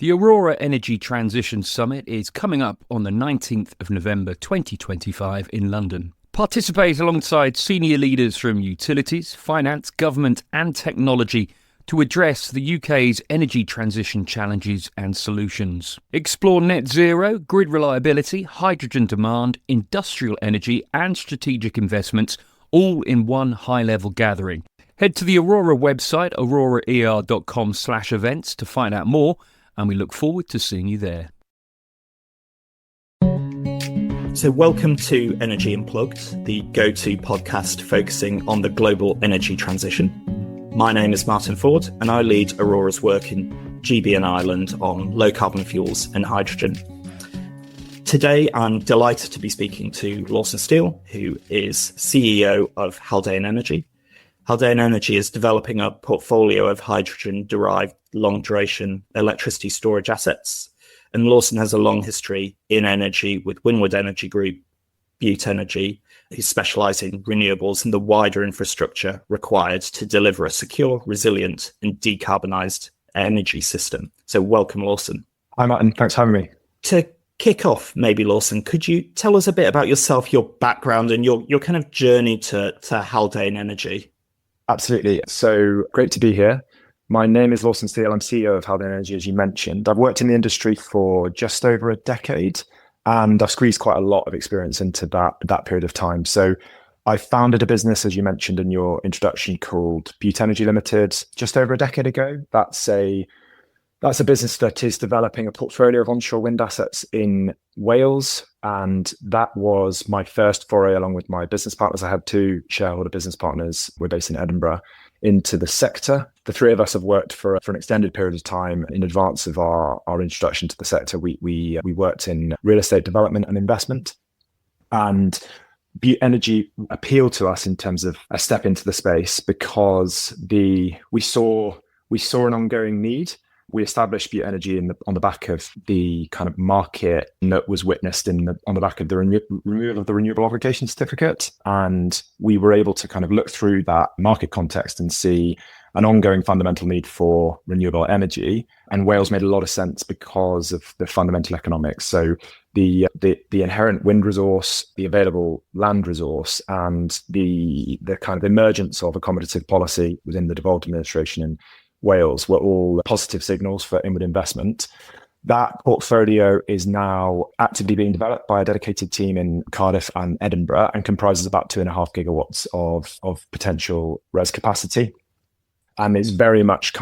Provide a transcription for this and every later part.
The Aurora Energy Transition Summit is coming up on the 19th of November 2025 in London. Participate alongside senior leaders from utilities, finance, government and technology to address the UK's energy transition challenges and solutions. Explore net zero, grid reliability, hydrogen demand, industrial energy and strategic investments, all in one high-level gathering. Head to the Aurora website, auroraer.com/events to find out more, and we look forward to seeing you there. So welcome to Energy Unplugged, the go-to podcast focusing on the global energy transition. My name is Martin Ford, and I lead Aurora's work in GBN Ireland on low-carbon fuels and hydrogen. Today, I'm delighted to be speaking to Lawson Steele, who is CEO of Haldane Energy. Haldane Energy is developing a portfolio of hydrogen-derived long-duration electricity storage assets, and Lawson has a long history in energy with Windward Energy Group, GBN Energy, who specialise in renewables and the wider infrastructure required to deliver a secure, resilient and decarbonised energy system. So welcome, Lawson. Hi, Martin. Thanks for having me. To kick off, maybe, Lawson, could you tell us a bit about yourself, your background and your kind of journey to Haldane Energy? Absolutely. So great to be here. My name is Lawson Steele. I'm CEO of Haldane Energy, as you mentioned. I've worked in the industry for just over a decade, and I've squeezed quite a lot of experience into that period of time. So I founded a business, as you mentioned in your introduction, called GBN Energy Limited just over a decade ago. That's a business that is developing a portfolio of onshore wind assets in Wales. And that was my first foray, along with my business partners. I had two shareholder business partners. We're based in Edinburgh, into the sector. The three of us have worked for an extended period of time in advance of our introduction to the sector. We worked in real estate development and investment. And GBN Energy appealed to us in terms of a step into the space because we saw an ongoing need. We established GBN Energy on the back of the kind of market that was witnessed on the back of the removal of the renewable obligation certificate. And we were able to kind of look through that market context and see an ongoing fundamental need for renewable energy. And Wales made a lot of sense because of the fundamental economics. So the inherent wind resource, the available land resource, and the kind of emergence of accommodative policy within the devolved administration in Wales were all positive signals for inward investment. That portfolio is now actively being developed by a dedicated team in Cardiff and Edinburgh and comprises about 2.5 gigawatts of potential res capacity. And it's very much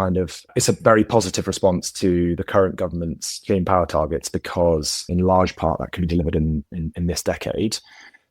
it's a very positive response to the current government's clean power targets, because in large part that can be delivered in this decade.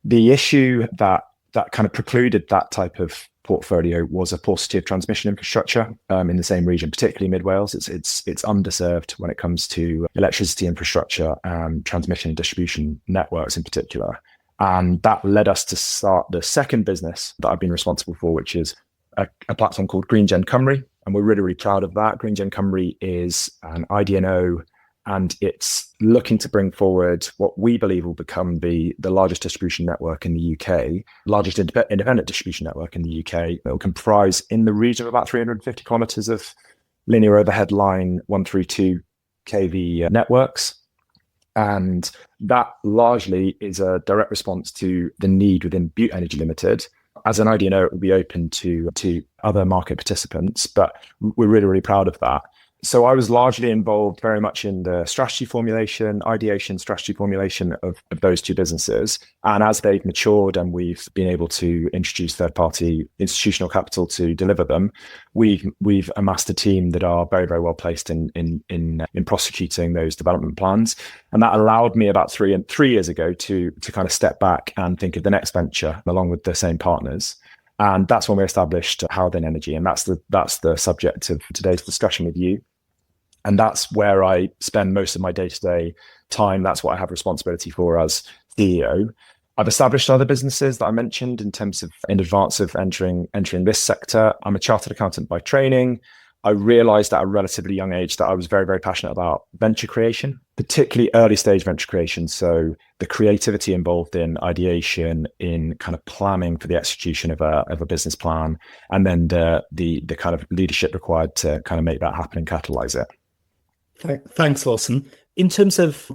The issue that kind of precluded that type of portfolio was a paucity of transmission infrastructure in the same region, particularly mid Wales. It's underserved when it comes to electricity infrastructure and transmission and distribution networks in particular. And that led us to start the second business that I've been responsible for, which is a platform called GreenGen Cymru. And we're really, really proud of that. GreenGen Cymru is an IDNO, and it's looking to bring forward what we believe will become the largest distribution network in the UK, largest independent distribution network in the UK. It will comprise in the region of about 350 kilometres of linear overhead line 132 kV networks. And that largely is a direct response to the need within GBN Energy Limited. As an IDNO, it will be open to other market participants, but we're really, really proud of that. So I was largely involved very much in the strategy formulation, ideation, strategy formulation of those two businesses. And as they've matured and we've been able to introduce third-party institutional capital to deliver them, we've amassed a team that are very, very well placed in prosecuting those development plans. And that allowed me about three years ago to kind of step back and think of the next venture along with the same partners. And that's when we established Haldane Energy. And that's the subject of today's discussion with you. And that's where I spend most of my day-to-day time. That's what I have responsibility for as CEO. I've established other businesses that I mentioned in advance of entering this sector. I'm a chartered accountant by training. I realized at a relatively young age that I was very, very passionate about venture creation, particularly early stage venture creation. So the creativity involved in ideation, in kind of planning for the execution of a business plan, and then the kind of leadership required to kind of make that happen and catalyze it. Thanks, Lawson. In terms of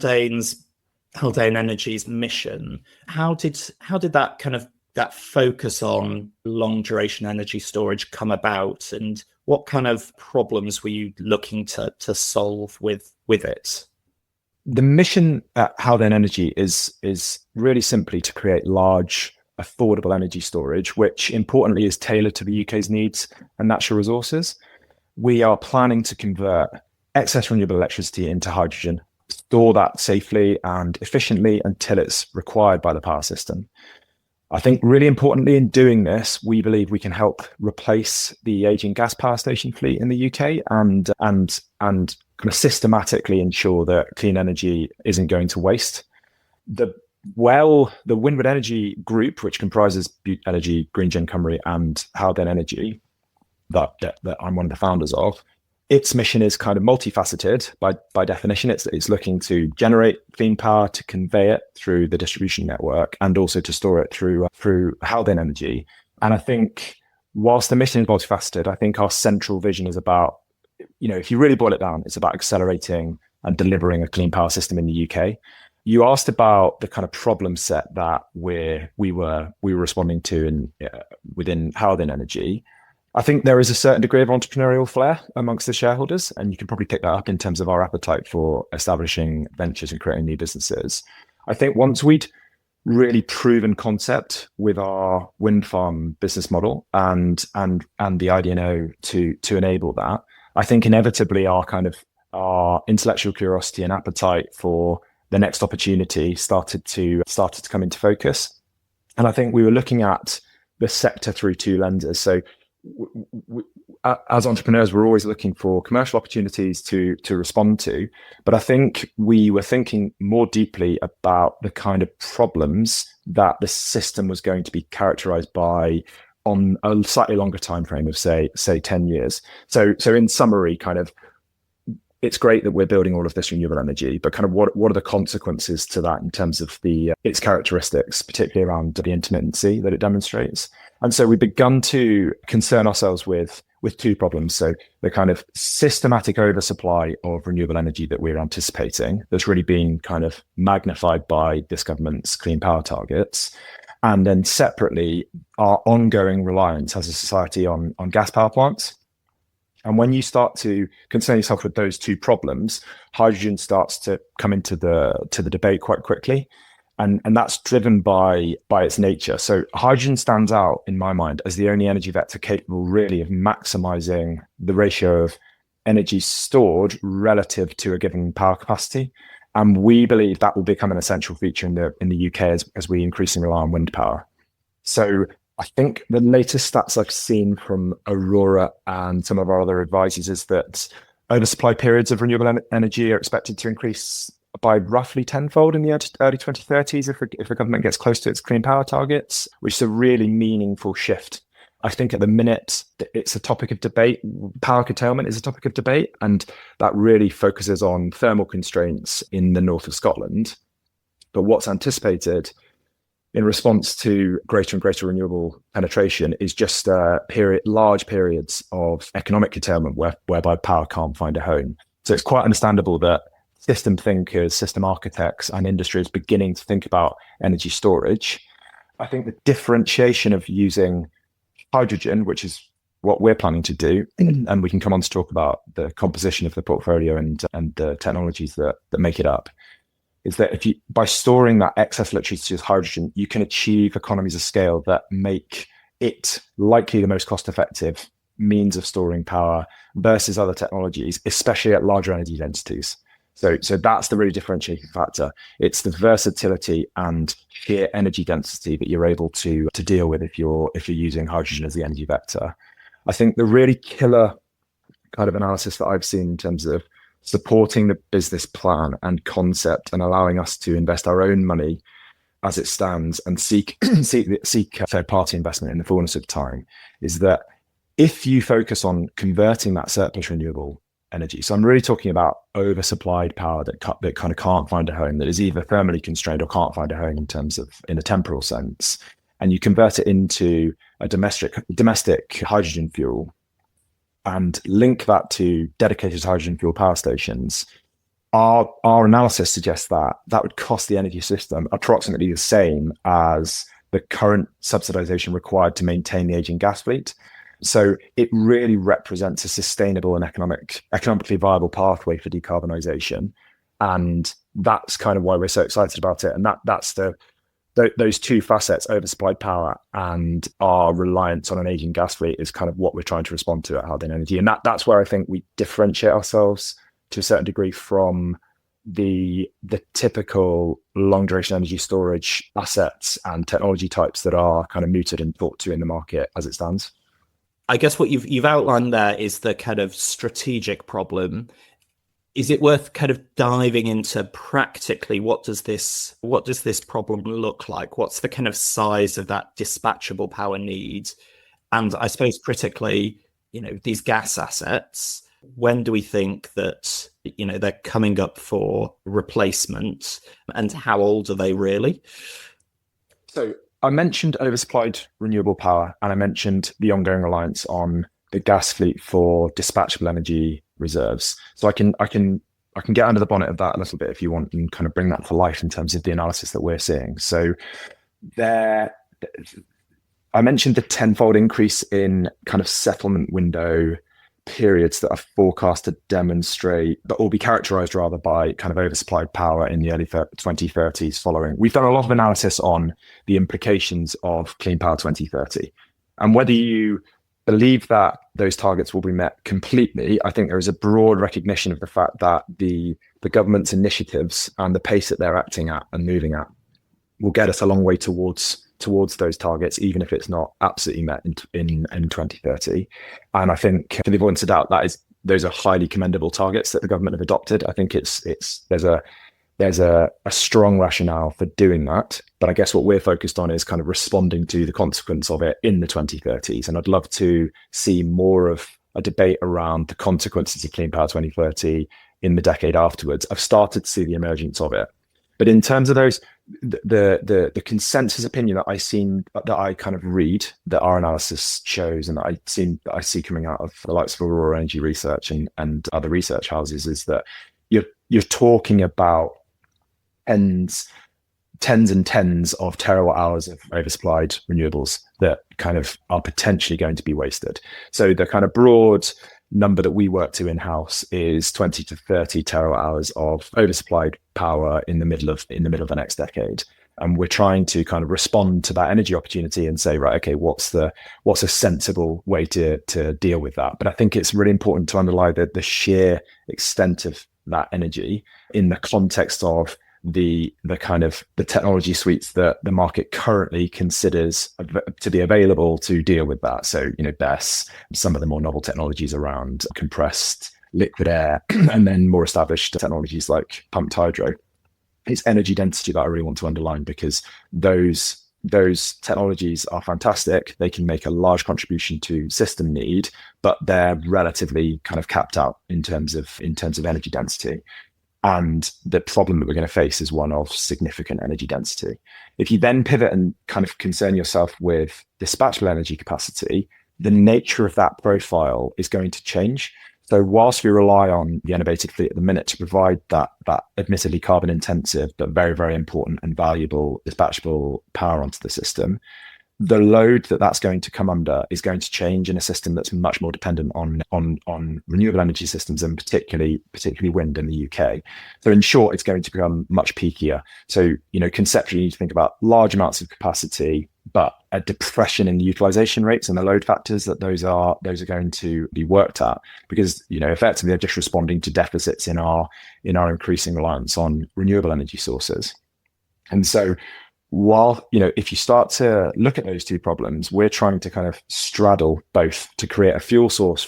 Haldane Energy's mission, how did that focus on long duration energy storage come about, and what kind of problems were you looking to solve with it? The mission at Haldane Energy is really simply to create large, affordable energy storage, which importantly is tailored to the UK's needs and natural resources. We are planning to convert excess renewable electricity into hydrogen, store that safely and efficiently until it's required by the power system. I think really importantly in doing this, we believe we can help replace the aging gas power station fleet in the UK and kind of systematically ensure that clean energy isn't going to waste. The Windward Energy group, which comprises Butte Energy, Green Gen Cymru, and Haldane Energy, that I'm one of the founders of, its mission is kind of multifaceted by definition. It's looking to generate clean power, to convey it through the distribution network, and also to store it through Haldane Energy. And I think whilst the mission is multifaceted, I think our central vision is about, if you really boil it down, it's about accelerating and delivering a clean power system in the UK. You asked about the kind of problem set that we were responding to within Haldane Energy. I think there is a certain degree of entrepreneurial flair amongst the shareholders, and you can probably pick that up in terms of our appetite for establishing ventures and creating new businesses. I think once we'd really proven concept with our wind farm business model and the IDNO to enable that, I think inevitably our intellectual curiosity and appetite for the next opportunity started to come into focus. And I think we were looking at the sector through two lenses. So as entrepreneurs, we're always looking for commercial opportunities to respond to. But I think we were thinking more deeply about the kind of problems that the system was going to be characterized by on a slightly longer time frame of say 10 years. So in summary, kind of, it's great that we're building all of this renewable energy, but kind of what are the consequences to that in terms of its characteristics, particularly around the intermittency that it demonstrates? And so we've begun to concern ourselves with two problems. So the kind of systematic oversupply of renewable energy that we're anticipating, that's really been kind of magnified by this government's clean power targets. And then separately, our ongoing reliance as a society on gas power plants. And when you start to concern yourself with those two problems, hydrogen starts to come into the debate quite quickly. And that's driven by its nature. So hydrogen stands out in my mind as the only energy vector capable really of maximizing the ratio of energy stored relative to a given power capacity. And we believe that will become an essential feature in the UK as we increasingly rely on wind power. So I think the latest stats I've seen from Aurora and some of our other advisors is that oversupply periods of renewable energy are expected to increase by roughly tenfold in the early 2030s if the government gets close to its clean power targets, which is a really meaningful shift. I think at the minute it's a topic of debate. Power curtailment is a topic of debate, and that really focuses on thermal constraints in the north of Scotland. But what's anticipated in response to greater and greater renewable penetration is just large periods of economic curtailment whereby power can't find a home. So it's quite understandable that system thinkers, system architects, and industry is beginning to think about energy storage. I think the differentiation of using hydrogen, which is what we're planning to do, and we can come on to talk about the composition of the portfolio and the technologies that make it up, is that by storing that excess electricity as hydrogen, you can achieve economies of scale that make it likely the most cost-effective means of storing power versus other technologies, especially at larger energy densities. So that's the really differentiating factor. It's the versatility and sheer energy density that you're able to deal with if you're using hydrogen as the energy vector. I think the really killer kind of analysis that I've seen in terms of supporting the business plan and concept and allowing us to invest our own money as it stands and seek third-party investment in the fullness of time is that if you focus on converting that surplus renewable energy. So I'm really talking about oversupplied power that kind of can't find a home, that is either thermally constrained or can't find a home in a temporal sense. And you convert it into a domestic hydrogen fuel. and link that to dedicated hydrogen fuel power stations, our analysis suggests that that would cost the energy system approximately the same as the current subsidization required to maintain the aging gas fleet. So it really represents a sustainable and economically viable pathway for decarbonisation. And that's kind of why we're so excited about it. And that's those two facets, oversupplied power and our reliance on an aging gas fleet, is kind of what we're trying to respond to at Haldane Energy. And that's where I think we differentiate ourselves to a certain degree from the typical long duration energy storage assets and technology types that are kind of mooted and thought to in the market as it stands. I guess what you've outlined there is the kind of strategic problem. Is it worth kind of diving into practically what does this problem look like? What's the kind of size of that dispatchable power need? And I suppose critically, these gas assets, when do we think that, they're coming up for replacement, and how old are they really? So I mentioned oversupplied renewable power, and I mentioned the ongoing reliance on the gas fleet for dispatchable energy reserves. So I can get under the bonnet of that a little bit if you want, and kind of bring that to life in terms of the analysis that we're seeing. So I mentioned the tenfold increase in kind of settlement window periods that are forecast to demonstrate, that will be characterized rather by kind of oversupplied power in the early 2030s following. We've done a lot of analysis on the implications of Clean Power 2030. And whether you believe that those targets will be met completely, I think there is a broad recognition of the fact that the government's initiatives and the pace that they're acting at and moving at will get us a long way towards those targets, even if it's not absolutely met in 2030. And I think, for the avoidance of doubt, those are highly commendable targets that the government have adopted. I think there's a strong rationale for doing that. But I guess what we're focused on is kind of responding to the consequence of it in the 2030s. And I'd love to see more of a debate around the consequences of Clean Power 2030 in the decade afterwards. I've started to see the emergence of it. But in terms of those, the consensus opinion that I kind of read, that our analysis shows, and that I see coming out of the likes of Aurora Energy Research and other research houses, is that you're talking about tens and tens of terawatt hours of oversupplied renewables that kind of are potentially going to be wasted. So the kind of broad number that we work to in-house is 20 to 30 terawatt hours of oversupplied power in the middle of the next decade. And we're trying to kind of respond to that energy opportunity and say, right, okay, what's a sensible way to deal with that? But I think it's really important to underline the sheer extent of that energy in the context of the kind of the technology suites that the market currently considers to be available to deal with that. So, BESS, some of the more novel technologies around compressed liquid air, and then more established technologies like pumped hydro. It's energy density that I really want to underline, because those technologies are fantastic. They can make a large contribution to system need, but they're relatively kind of capped out in terms of energy density. And the problem that we're going to face is one of significant energy density. If you then pivot and kind of concern yourself with dispatchable energy capacity, the nature of that profile is going to change. So whilst we rely on the unabated fleet at the minute to provide that admittedly carbon intensive, but very, very important and valuable dispatchable power onto the system, the load that's going to come under is going to change in a system that's much more dependent on renewable energy systems, and particularly wind in the UK. So in short, it's going to become much peakier. So, conceptually, you need to think about large amounts of capacity, but a depression in the utilization rates and the load factors that those are going to be worked at, because, effectively they're just responding to deficits in our increasing reliance on renewable energy sources. And so, while, if you start to look at those two problems, we're trying to kind of straddle both to create a fuel source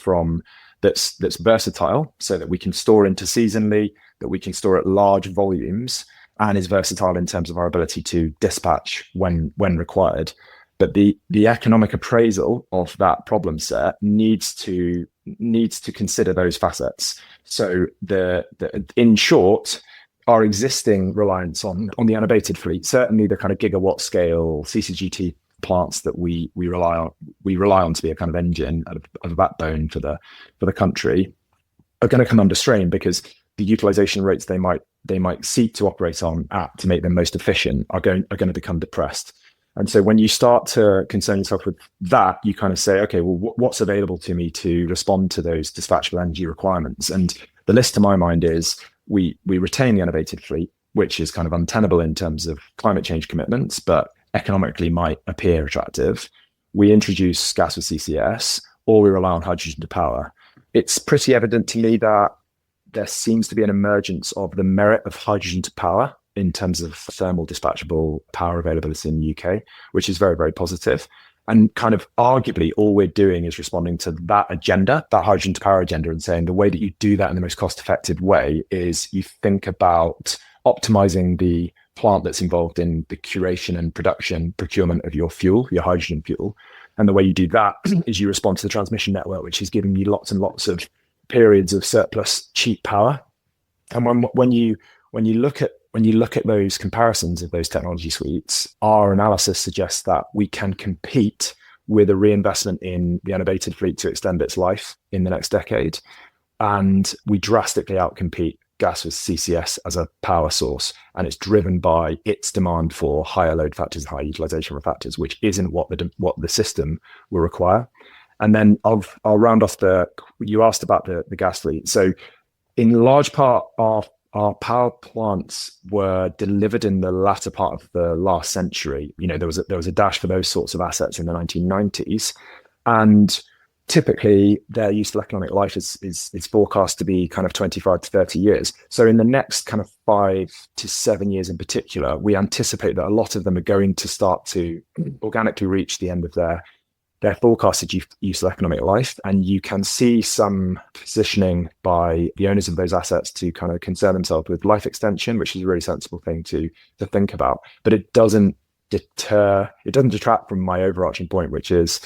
that's versatile, so that we can store interseasonally, that we can store at large volumes, and is versatile in terms of our ability to dispatch when required. But the economic appraisal of that problem set needs to consider those facets. So in short, our existing reliance on the unabated fleet, certainly the kind of gigawatt scale CCGT plants that we rely on to be a kind of engine of a backbone for the country are going to come under strain, because the utilization rates they might seek to operate on to make them most efficient are going to become depressed. And so when you start to concern yourself with that, you kind of say, okay, well, what's available to me to respond to those dispatchable energy requirements? And the list to my mind is we retain the unabated fleet, which is kind of untenable in terms of climate change commitments, but economically might appear attractive. We introduce gas with CCS, or we rely on hydrogen to power. It's pretty evident to me that there seems to be an emergence of the merit of hydrogen to power in terms of thermal dispatchable power availability in the UK, which is very, very positive. And kind of arguably all we're doing is responding to that agenda, that hydrogen to power agenda, and saying the way that you do that in the most cost effective way is you think about optimizing the plant that's involved in the curation and production, procurement of your fuel, your hydrogen fuel. And the way you do that is you respond to the transmission network, which is giving you lots and lots of periods of surplus cheap power. And when you look at those comparisons of those technology suites, our analysis suggests that we can compete with a reinvestment in the unabated fleet to extend its life in the next decade. And we drastically outcompete gas with CCS as a power source. And it's driven by its demand for higher load factors and higher utilization factors, which isn't what the system will require. And then I'll round off you asked about the gas fleet. So in large part, our power plants were delivered in the latter part of the last century. You know, there was a dash for those sorts of assets in the 1990s, and typically their useful economic life is forecast to be kind of 25 to 30 years. So in the next kind of 5 to 7 years in particular, we anticipate that a lot of them are going to start to organically reach the end of their forecasted useful economic life. And you can see some positioning by the owners of those assets to kind of concern themselves with life extension, which is a really sensible thing to think about. But it doesn't detract from my overarching point, which is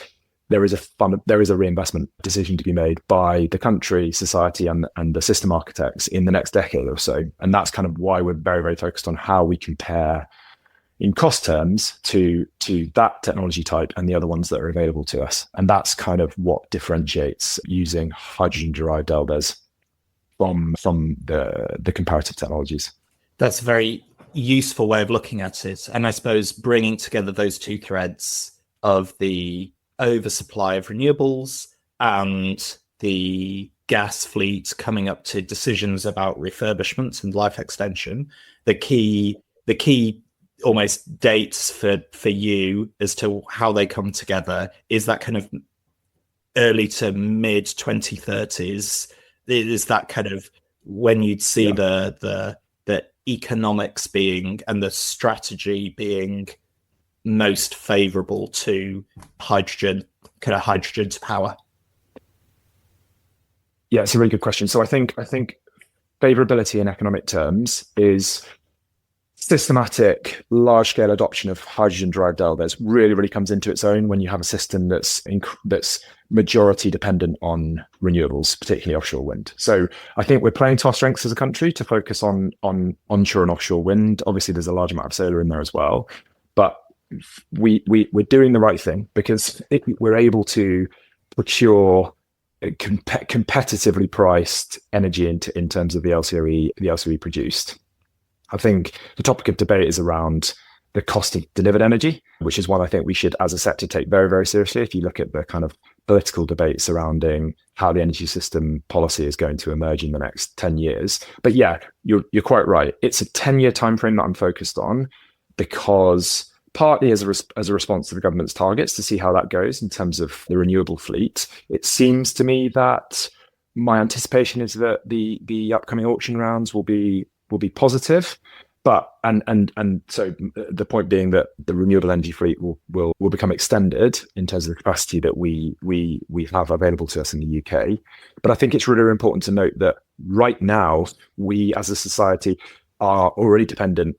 there is a reinvestment decision to be made by the country, society, and the system architects in the next decade or so. And that's kind of why we're very, very focused on how we compare in cost terms to that technology type and the other ones that are available to us. And that's kind of what differentiates using hydrogen-derived LDES from the comparative technologies. That's a very useful way of looking at it. And I suppose bringing together those two threads of the oversupply of renewables and the gas fleet coming up to decisions about refurbishments and life extension, the key almost dates for you as to how they come together is that kind of early to mid 2030s. Is that kind of when you'd see the economics being and the strategy being most favorable to hydrogen to power? Yeah, it's a really good question. So I think favorability in economic terms is systematic, large-scale adoption of hydrogen-derived LDES really, really comes into its own when you have a system that's majority dependent on renewables, particularly offshore wind. So I think we're playing to our strengths as a country to focus on onshore and offshore wind. Obviously, there's a large amount of solar in there as well, but we're doing the right thing because we're able to procure competitively priced energy in terms of the LCOE produced. I think the topic of debate is around the cost of delivered energy, which is one I think we should, as a sector, take very, very seriously. If you look at the kind of political debate surrounding how the energy system policy is going to emerge in the next 10 years. But yeah, you're quite right. It's a 10-year timeframe that I'm focused on because partly as a response to the government's targets to see how that goes in terms of the renewable fleet. It seems to me that my anticipation is that the upcoming auction rounds will be positive, but and so the point being that the renewable energy fleet will become extended in terms of the capacity that we have available to us in the UK. But I think it's really important to note that right now we as a society are already dependent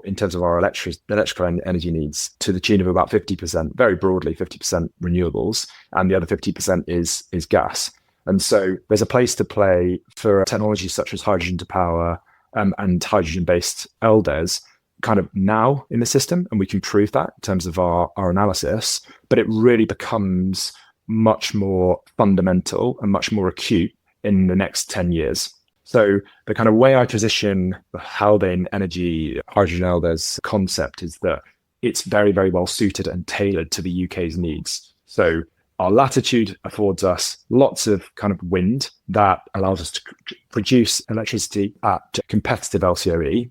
in terms of our electrical energy needs to the tune of about 50%, very broadly 50% renewables, and the other 50% is gas. And so there's a place to play for technologies such as hydrogen to power and hydrogen-based LDES kind of now in the system, and we can prove that in terms of our analysis, but it really becomes much more fundamental and much more acute in the next 10 years. So the kind of way I position the Haldane Energy rationale concept is that it's very, very well suited and tailored to the UK's needs. So our latitude affords us lots of kind of wind that allows us to produce electricity at competitive LCOE.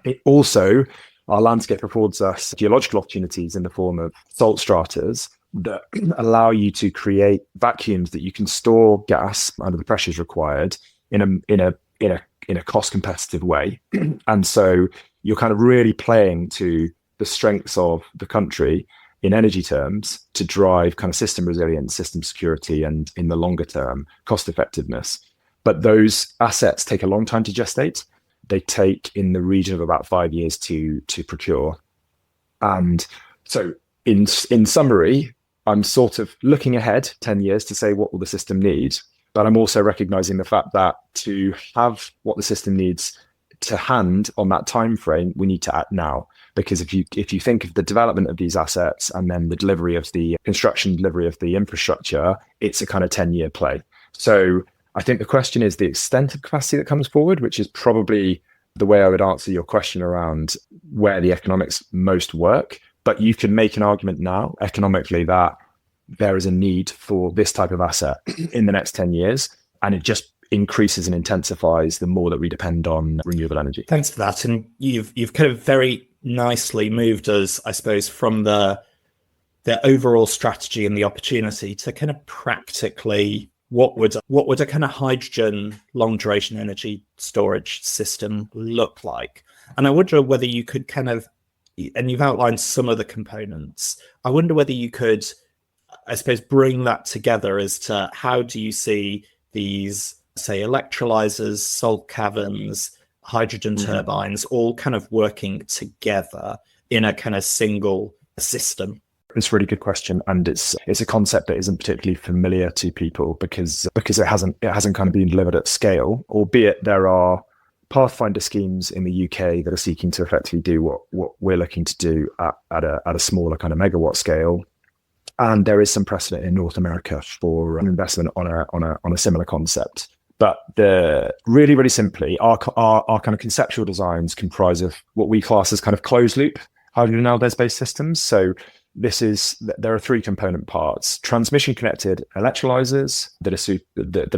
It also, our landscape affords us geological opportunities in the form of salt stratas that allow you to create vacuums that you can store gas under the pressures required in a cost competitive way. And so you're kind of really playing to the strengths of the country in energy terms to drive kind of system resilience, system security, and in the longer term, cost effectiveness. But those assets take a long time to gestate. They take in the region of about 5 years to procure. And so in summary, I'm sort of looking ahead 10 years to say, what will the system need? But I'm also recognizing the fact that to have what the system needs to hand on that time frame, we need to act now. Because if you think of the development of these assets and then the delivery of the construction delivery of the infrastructure, it's a kind of 10-year play. So I think the question is the extent of capacity that comes forward, which is probably the way I would answer your question around where the economics most work. But you can make an argument now economically that there is a need for this type of asset in the next 10 years, and it just increases and intensifies the more that we depend on renewable energy. Thanks for that. And you've kind of very nicely moved us, I suppose, from the overall strategy and the opportunity to kind of practically what would a kind of hydrogen long duration energy storage system look like? And I wonder whether you could kind of, and you've outlined some of the components, I wonder whether you could, I suppose, bring that together as to how do you see these, say, electrolyzers, salt caverns, hydrogen turbines, all kind of working together in a kind of single system? It's a really good question, and it's a concept that isn't particularly familiar to people because it hasn't kind of been delivered at scale. Albeit there are pathfinder schemes in the UK that are seeking to effectively do what we're looking to do at a smaller kind of megawatt scale, and there is some precedent in North America for an investment on a similar concept. But really, really simply, our kind of conceptual designs comprise of what we class as kind of closed loop hydrogen Aldes-based systems. So there are three component parts: transmission connected electrolyzers that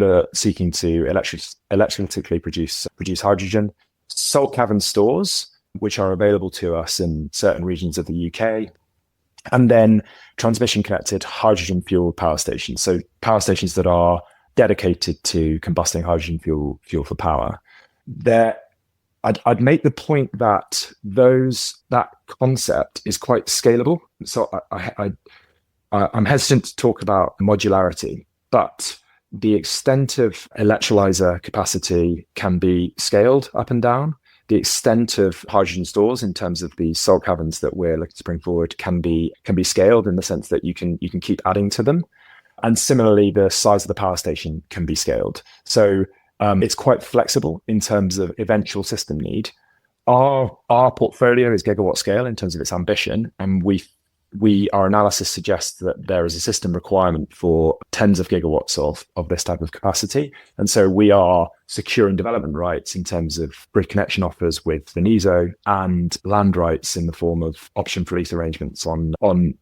are seeking to electrolysically produce hydrogen, salt cavern stores, which are available to us in certain regions of the UK, and then transmission connected hydrogen fuel power stations. So power stations that are dedicated to combusting hydrogen fuel for power. I'd make the point that that concept is quite scalable. So I'm hesitant to talk about modularity, but the extent of electrolyzer capacity can be scaled up and down. The extent of hydrogen stores in terms of the salt caverns that we're looking to bring forward can be scaled in the sense that you can keep adding to them. And similarly, the size of the power station can be scaled. So it's quite flexible in terms of eventual system need. Our portfolio is gigawatt scale in terms of its ambition, and our analysis suggests that there is a system requirement for tens of gigawatts of this type of capacity. And so we are securing development rights in terms of grid connection offers with Veniso and land rights in the form of option for lease arrangements on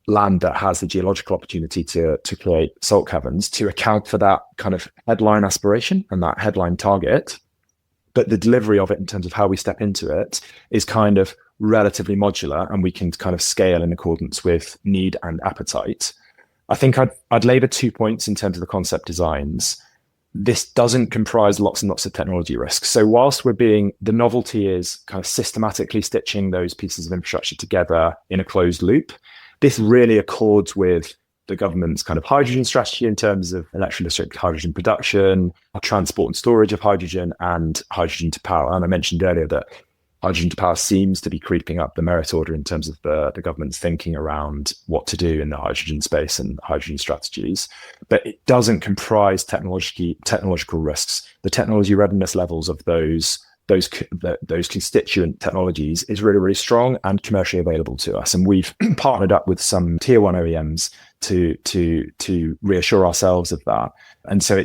land that has the geological opportunity to create salt caverns to account for that kind of headline aspiration and that headline target. But the delivery of it in terms of how we step into it is kind of relatively modular, and we can kind of scale in accordance with need and appetite. I think I'd labour 2 points in terms of the concept designs. This doesn't comprise lots and lots of technology risks. So whilst the novelty is kind of systematically stitching those pieces of infrastructure together in a closed loop, this really accords with the government's kind of hydrogen strategy in terms of electrolytic hydrogen production, transport and storage of hydrogen, and hydrogen to power. And I mentioned earlier that hydrogen to power seems to be creeping up the merit order in terms of the government's thinking around what to do in the hydrogen space and hydrogen strategies. But it doesn't comprise technological risks. The technology readiness levels of those those constituent technologies is really, really strong and commercially available to us. And we've partnered up with some tier one OEMs to reassure ourselves of that. And so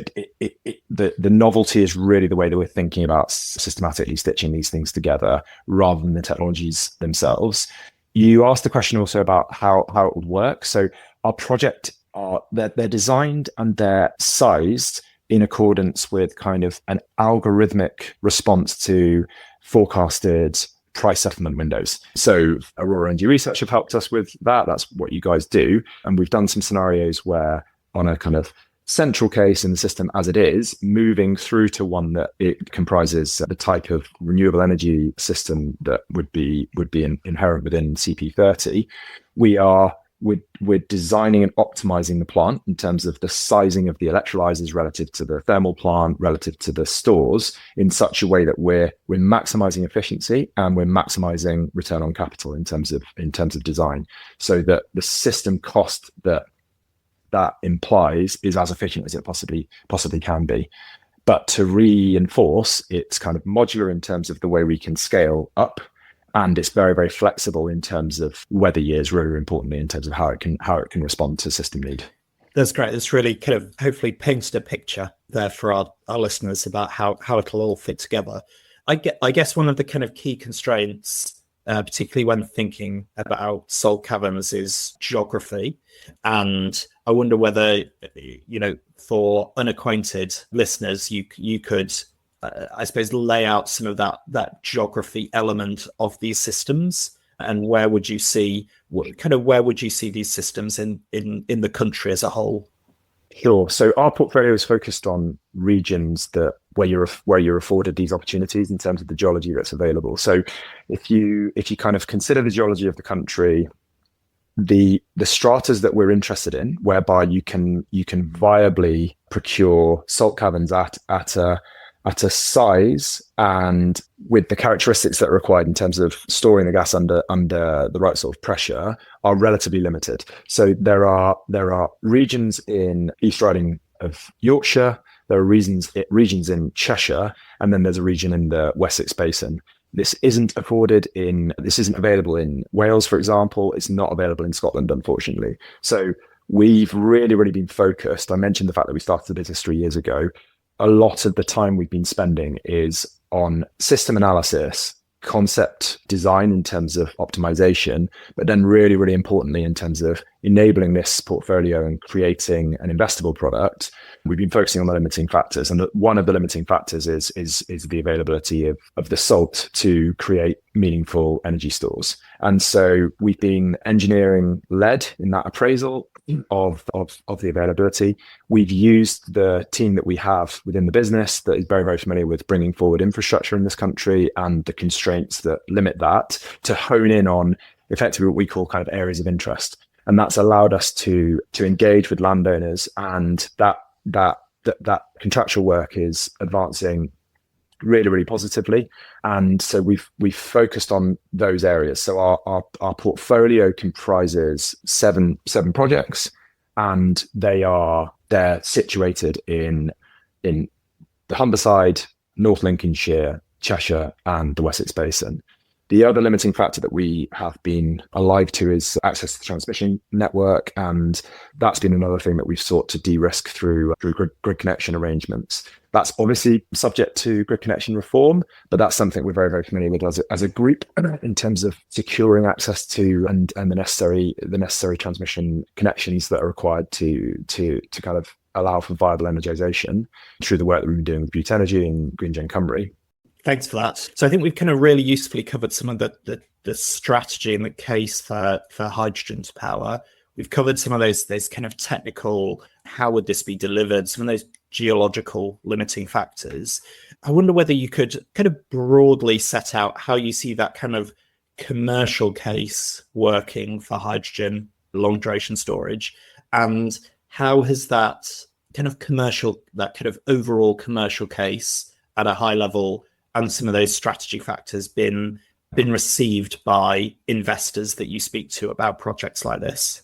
the novelty is really the way that we're thinking about systematically stitching these things together rather than the technologies themselves. You asked the question also about how it would work. So our project they're designed and they're sized in accordance with kind of an algorithmic response to forecasted price settlement windows. So Aurora Energy Research have helped us with that. That's what you guys do. And we've done some scenarios where on a kind of central case in the system as it is, moving through to one that it comprises the type of renewable energy system that would be inherent within CP30, we're designing and optimizing the plant in terms of the sizing of the electrolyzers relative to the thermal plant, relative to the stores, in such a way that we're maximizing efficiency and we're maximizing return on capital in terms of design, so that the system cost that implies is as efficient as it possibly can be. But to reinforce, it's kind of modular in terms of the way we can scale up. And it's very, very flexible in terms of weather years, really importantly, in terms of how it can respond to system need. That's great. That's really kind of hopefully painted a picture there for our listeners about how it'll all fit together. I guess one of the kind of key constraints, particularly when thinking about salt caverns, is geography. And I wonder whether, for unacquainted listeners, you could I suppose lay out some of that geography element of these systems, and where would you see these systems in the country as a whole? Sure. So our portfolio is focused on regions where you're afforded these opportunities in terms of the geology that's available. So if you kind of consider the geology of the country, the stratas that we're interested in, whereby you can viably procure salt caverns at a size and with the characteristics that are required in terms of storing the gas under the right sort of pressure, are relatively limited. So there are regions in East Riding of Yorkshire, there are regions in Cheshire, and then there's a region in the Wessex Basin. This isn't available in Wales, for example. It's not available in Scotland, unfortunately. So we've really, really been focused. I mentioned the fact that we started the business 3 years ago. A lot of the time we've been spending is on system analysis, concept design in terms of optimization, but then really, really importantly, in terms of enabling this portfolio and creating an investable product, we've been focusing on the limiting factors. And one of the limiting factors is the availability of the salt to create meaningful energy stores. And so we've been engineering led in that appraisal of the availability. We've used the team that we have within the business that is very, very familiar with bringing forward infrastructure in this country and the constraints that limit that, to hone in on effectively what we call kind of areas of interest. And that's allowed us to engage with landowners, and that contractual work is advancing really, really positively. And so we've focused on those areas. So our portfolio comprises seven projects, and they're situated in the Humberside, North Lincolnshire, Cheshire, and the Wessex Basin. The other limiting factor that we have been alive to is access to the transmission network, and that's been another thing that we've sought to de-risk through grid connection arrangements. That's obviously subject to grid connection reform, but that's something we're very, very familiar with as a group in terms of securing access to and the necessary transmission connections that are required to kind of allow for viable energisation through the work that we've been doing with Windward Energy and Green Gen Cymru. Thanks for that. So I think we've kind of really usefully covered some of the strategy and the case for hydrogen to power. We've covered some of those kind of technical, how would this be delivered, some of those geological limiting factors. I wonder whether you could kind of broadly set out how you see that kind of commercial case working for hydrogen long duration storage, and how has that kind of overall commercial case at a high level and some of those strategy factors been received by investors that you speak to about projects like this?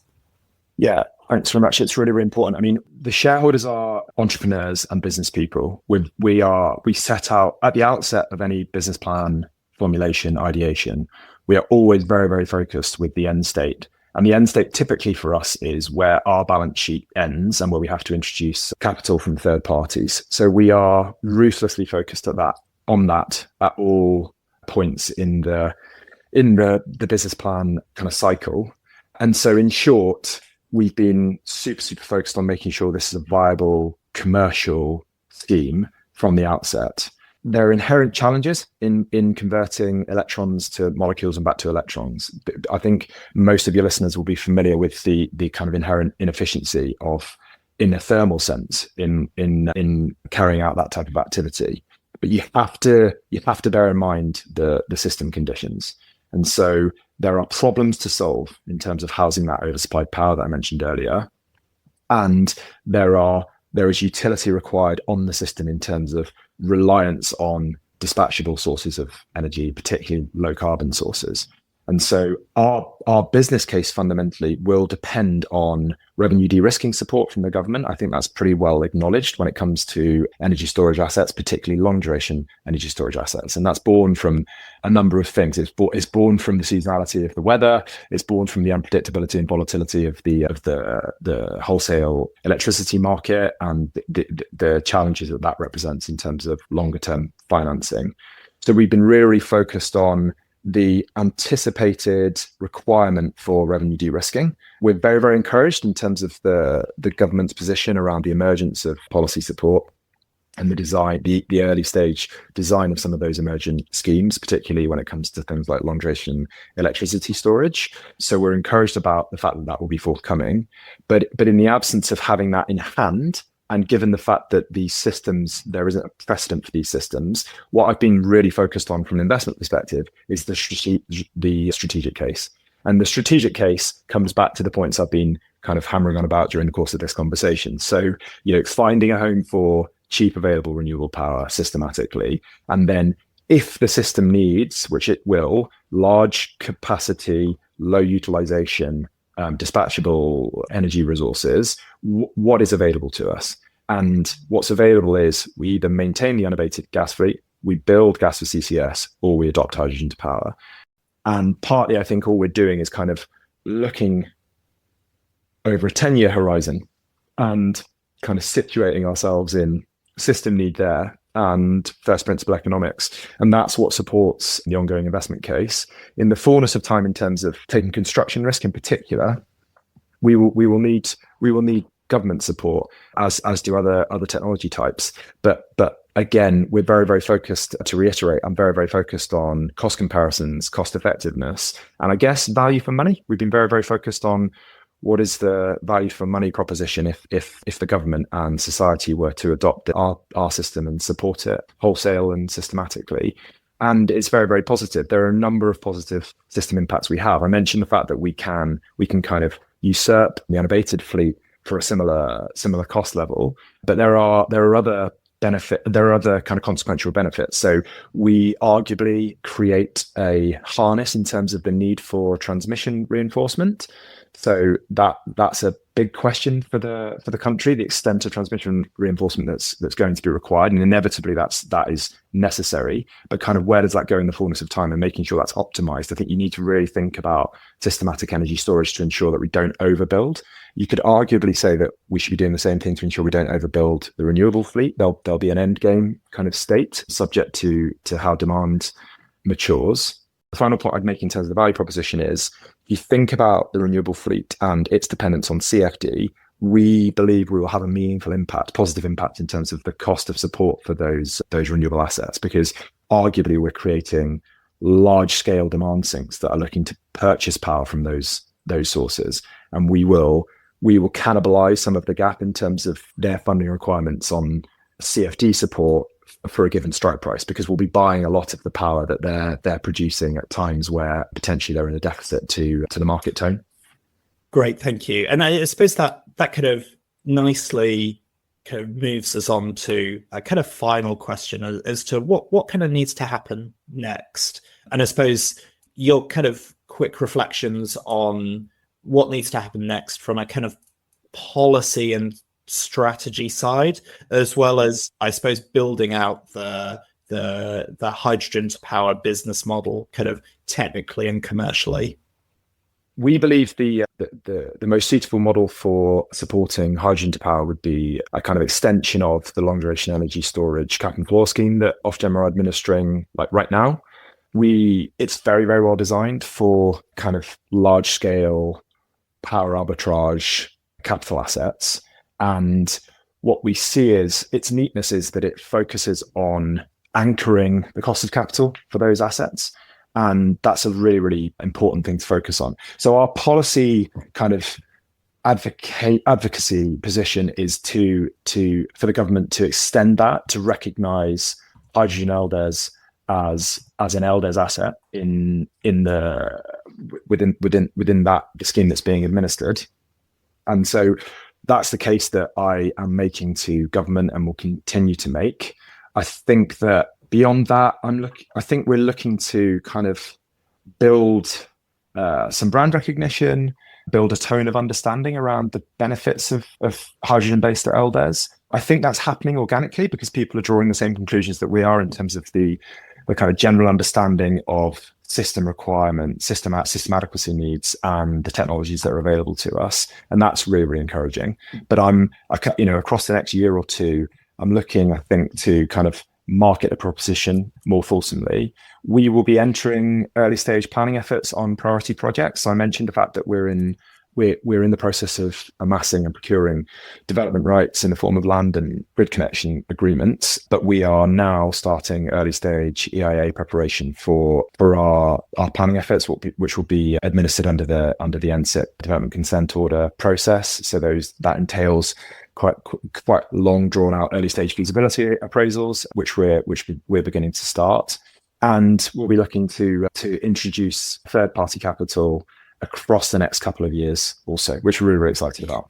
Yeah, Thanks very much. It's really, really important. I mean, the shareholders are entrepreneurs and business people. We set out at the outset of any business plan formulation, ideation, we are always very, very focused with the end state. And the end state typically for us is where our balance sheet ends and where we have to introduce capital from third parties. So we are ruthlessly focused on that at all points in the business plan kind of cycle. And so in short, we've been super, super focused on making sure this is a viable commercial scheme from the outset. There are inherent challenges in converting electrons to molecules and back to electrons. I think most of your listeners will be familiar with the kind of inherent inefficiency of, in a thermal sense, in carrying out that type of activity. But you have to bear in mind the system conditions. And so there are problems to solve in terms of housing that oversupplied power that I mentioned earlier. And there is utility required on the system in terms of reliance on dispatchable sources of energy, particularly low carbon sources. And so our business case fundamentally will depend on revenue de-risking support from the government. I think that's pretty well acknowledged when it comes to energy storage assets, particularly long duration energy storage assets. And that's born from a number of things. It's born from the seasonality of the weather. It's born from the unpredictability and volatility of the wholesale electricity market and the challenges that represents in terms of longer term financing. So we've been really focused on the anticipated requirement for revenue de-risking. We're very, very encouraged in terms of the government's position around the emergence of policy support and the design, the early stage design of some of those emergent schemes, particularly when it comes to things like long duration electricity storage. So we're encouraged about the fact that will be forthcoming. But in the absence of having that in hand, and given the fact that these systems, there isn't a precedent for these systems, what I've been really focused on from an investment perspective is the strategic case. And the strategic case comes back to the points I've been kind of hammering on about during the course of this conversation. So, finding a home for cheap, available renewable power systematically. And then if the system needs, which it will, large capacity, low utilization, dispatchable energy resources, what is available to us? And what's available is we either maintain the unabated gas fleet, we build gas for CCS, or we adopt hydrogen to power. And partly, I think all we're doing is kind of looking over a 10-year horizon and kind of situating ourselves in system need there and first principle economics. And that's what supports the ongoing investment case. In the fullness of time, in terms of taking construction risk in particular, we will need government support, as do other technology types. But again, we're very, very focused, to reiterate, I'm very, very focused on cost comparisons, cost effectiveness, and I guess value for money. We've been very, very focused on what is the value for money proposition if the government and society were to adopt our system and support it wholesale and systematically. And it's very, very positive. There are a number of positive system impacts we have. I mentioned the fact that we can kind of usurp the unabated fleet for a similar cost level, but there are other kind of consequential benefits. So we arguably create a harness in terms of the need for transmission reinforcement. So that's a big question for the country, the extent of transmission reinforcement that's going to be required, and inevitably that is necessary. But kind of where does that go in the fullness of time, and making sure that's optimized? I think you need to really think about systematic energy storage to ensure that we don't overbuild. You could arguably say that we should be doing the same thing to ensure we don't overbuild the renewable fleet. There'll be an end game kind of state subject to how demand matures. The final point I'd make in terms of the value proposition is, you think about the renewable fleet and its dependence on CFD, we believe we will have a meaningful impact, positive impact in terms of the cost of support for those renewable assets, because arguably we're creating large scale demand sinks that are looking to purchase power from those sources. And we will cannibalize some of the gap in terms of their funding requirements on CFD support for a given strike price, because we'll be buying a lot of the power that they're producing at times where potentially they're in a deficit to the market tone. Great, thank you. And I suppose that kind of nicely kind of moves us on to a kind of final question as to what kind of needs to happen next. And I suppose your kind of quick reflections on what needs to happen next from a kind of policy and strategy side, as well as, I suppose, building out the hydrogen to power business model kind of technically and commercially? We believe the most suitable model for supporting hydrogen to power would be a kind of extension of the long duration energy storage cap and floor scheme that Ofgem are administering like right now. It's very, very well designed for kind of large scale power arbitrage capital assets. And what we see is its neatness is that it focuses on anchoring the cost of capital for those assets. And that's a really, really important thing to focus on. So our policy kind of advocacy position is for the government to extend that, to recognise hydrogen LDES as an LDES asset within that scheme that's being administered. And so that's the case that I am making to government and will continue to make. I think that beyond that, I think we're looking to kind of build some brand recognition, build a tone of understanding around the benefits of hydrogen-based LDES. I think that's happening organically because people are drawing the same conclusions that we are in terms of the kind of general understanding of system requirements, system adequacy needs, and the technologies that are available to us. And that's really, really encouraging. But across the next year or two, I'm looking, I think, to kind of market the proposition more fulsomely. We will be entering early stage planning efforts on priority projects. So I mentioned the fact that we're in the process of amassing and procuring development rights in the form of land and grid connection agreements, but we are now starting early stage EIA preparation for our planning efforts, which will be administered under the NSIP development consent order process. So that entails quite long drawn out early stage feasibility appraisals, which we're beginning to start, and we'll be looking to introduce third party capital across the next couple of years also, which we're really, really excited about.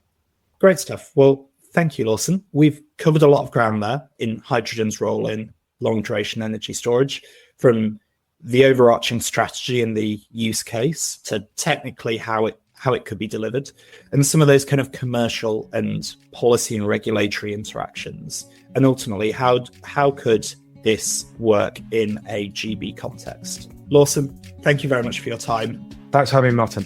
Great stuff. Well, thank you, Lawson. We've covered a lot of ground there in hydrogen's role in long duration energy storage, from the overarching strategy and the use case to technically how it could be delivered, and some of those kind of commercial and policy and regulatory interactions. And ultimately, how could this work in a GB context? Lawson, thank you very much for your time. Thanks for having me, Martin.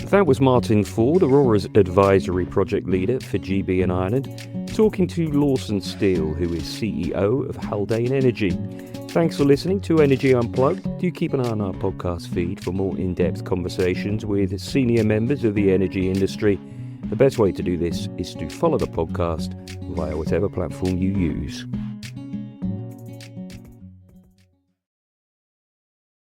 That was Martin Ford, Aurora's advisory project leader for GBN Ireland, talking to Lawson Steele, who is CEO of Haldane Energy. Thanks for listening to Energy Unplugged. Do keep an eye on our podcast feed for more in-depth conversations with senior members of the energy industry. The best way to do this is to follow the podcast via whatever platform you use.